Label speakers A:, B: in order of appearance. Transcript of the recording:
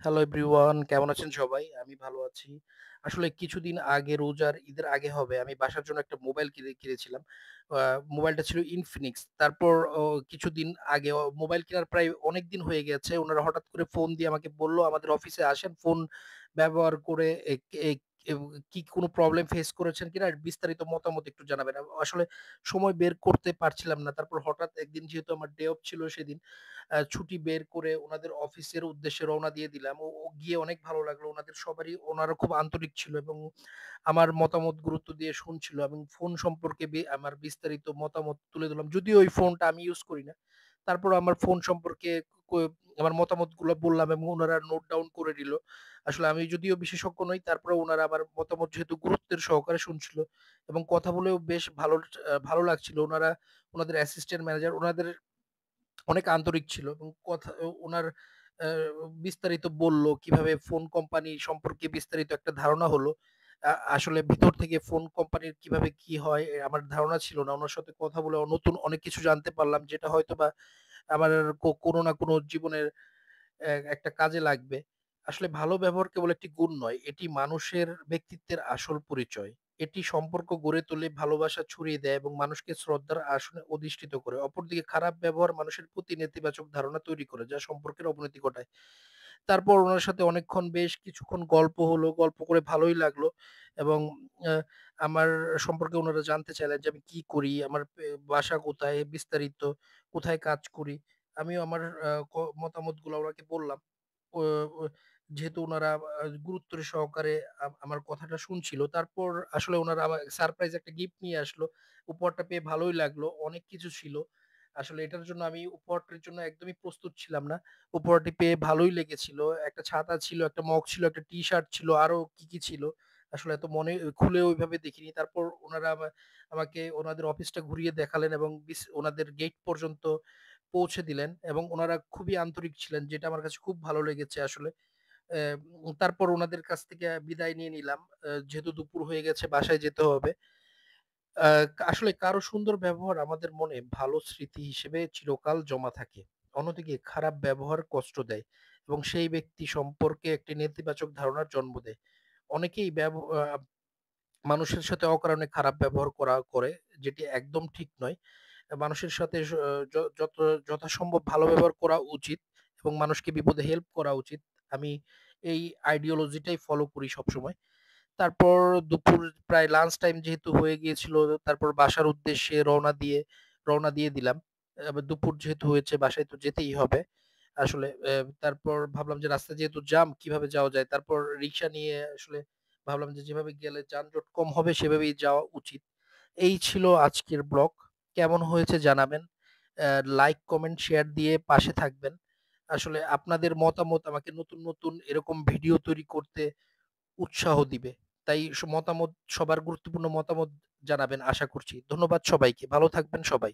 A: Hello everyone, কেমন আছেন সবাই? আমি ভালো আছি। আসলে কিছুদিন আগে রোজার ঈদের আগে হবে আমি বাসার জন্য একটা মোবাইল কিনেছিলাম। আ মোবাইলটা ছিল Infinix। তারপর কিছুদিন আগে মোবাইল কেনার প্রায় অনেকদিন হয়ে গেছে। উনারা হঠাৎ করে ফোন দিয়ে আমাকে বলল, "আমাদের অফিসে আসেন, ফোন ব্যবহার করে এ এ এব কি কোনো প্রবলেম ফেস করেছেন কিনা বিস্তারিত মতামত একটু জানাবেন।" আসলে সময় বের করতে পারছিলাম না। তারপর হঠাৎ একদিন যেহেতু আমার ডে অফ ছিল সেদিন ছুটি বের করে ওনাদের অফিসের উদ্দেশ্যে রওনা দিয়ে দিলাম। ও গিয়ে অনেক ভালো লাগলো। ওনারা খুব আন্তরিক ছিল এবং আমার মতামত গুরুত্ব দিয়ে শুনছিল এবং ফোন সম্পর্কে আমার বিস্তারিত মতামত তুলে ধরলাম। যদিও ওই ফোনটা আমি ইউজ করি না। তারপরও আমার ফোন সম্পর্কে ক আমার মতামতগুলো বললাম এবং উনারা নোট ডাউন করে নিল। আসলে আমি যদিও বিশেষজ্ঞ নই, তারপরেও উনারা আমার মতামত যেহেতু গুরুত্বের সহকারে শুনছিল এবং কথা বলেও বেশ ভালো লাগছিল। উনাদের অ্যাসিস্ট্যান্ট ম্যানেজার উনাদের অনেক আন্তরিক ছিল এবং উনার আ বিস্তারিত বলল, কিভাবে ফোন কোম্পানি সম্পর্কে বিস্তারিত একটা ধারণা হলো। আসলে ভিতর থেকে ফোন কোম্পানির কিভাবে কি হয় আমার ধারণা ছিল না। উনার সাথে কথা বলে নতুন অনেক কিছু জানতে পারলাম, যেটা হয়তোবা আমার কোনো না কোনো জীবনের একটা কাজে লাগবে। আসলে ভালো ব্যবহার কেবল একটি গুণ নয়, এটি মানুষের ব্যক্তিত্বের আসল পরিচয়। এটি সম্পর্ক গড়ে তোলে, ভালোবাসা ছড়িয়ে দেয় এবং মানুষকে শ্রদ্ধার আসনে অধিষ্ঠিত করে। অপরদিকে খারাপ ব্যবহার মানুষের প্রতি নেতিবাচক ধারণা তৈরি করে, যা সম্পর্কের অবনতি ঘটায়। তারপর উনার সাথে বেশ কিছুক্ষণ গল্প হলো। গল্প করে ভালোই লাগলো এবং আ আমার সম্পর্কে উনারা জানতে চাইলেন যে আমি কি করি, আমার বাসা কোথায়, বিস্তারিত, কোথায় কাজ করি। আমিও আমার আ ক মতামতগুলা উনাকে বললাম। ও ও যেহেতু উনারা গুরুত্বের সহকারে আমার কথাটা শুনছিল। তারপর আসলে উনারা সারপ্রাইজ একটা গিফট নিয়ে আসলো। উপহারটা পেয়ে ভালোই লাগলো। অনেক কিছু ছিল। আসলে এটার জন্য আমি উপহারটির জন্য একদমই প্রস্তুত ছিলাম না। উপহারটি পেয়ে ভালোই লেগেছিল। একটা ছাতা ছিল, একটা মগ ছিল, একটা টি-শার্ট ছিল, আরো কি ছিল। আসলে এত মনে খুলে ওইভাবে দেখিনি। তারপর উনারা আমাকে ওনাদের অফিসটা ঘুরিয়ে দেখালেন এবং ওনাদের গেট পর্যন্ত পৌঁছে দিলেন এবং উনারা খুবই আন্তরিক ছিলেন, যেটা আমার কাছে খুব ভালো লেগেছে আসলে। তারপর উনাদের কাছ থেকে বিদায় নিয়ে নিলাম। যেহেতু দুপুর হয়ে গেছে, বাসায় যেতে হবে। আ আসলে কারো সুন্দর ব্যবহার আমাদের মনে ভালো স্মৃতি হিসেবে চিরকাল জমা থাকে। অন্যদিকে খারাপ ব্যবহার কষ্ট দেয় এবং সেই ব্যক্তি সম্পর্কে একটি নেতিবাচক ধারণার জন্ম দেয়। অনেকেই মানুষের সাথে অকারণে খারাপ ব্যবহার করে, যেটি একদম ঠিক নয়। মানুষের সাথে য যত যথাসম্ভব ভালো ব্যবহার করা উচিত এবং মানুষকে বিপদে হেল্প করা উচিত। আমি এই আইডিওলজিটাই ফলো করি সবসময়। তারপর দুপুর প্রায় লাঞ্চ টাইম যেহেতু হয়ে গিয়েছিল, তারপর বাসার উদ্দেশ্যে রওনা দিয়ে দিলাম। এবার দুপুর যেহেতু হয়েছে বাসায় তো যেতেই হবে। আসলে তারপর ভাবলাম যে রাস্তায় যেহেতু জ্যাম কিভাবে যাওয়া যায়? তারপর রিক্সা নিয়ে আসলে ভাবলাম যে যেভাবে গেলে যানজট কম হবে সেভাবেই যাওয়া উচিত। এই ছিল আজকের ব্লগ। কেমন হয়েছে জানাবেন। লাইক, কমেন্ট, শেয়ার দিয়ে পাশে থাকবেন। আসলে আপনাদের মতামত আমাকে নতুন এরকম ভিডিও তৈরি করতে উৎসাহ দিবে। তাই সবার গুরুত্বপূর্ণ মতামত জানাবেন আশা করছি। ধন্যবাদ সবাইকে। ভালো থাকবেন সবাই।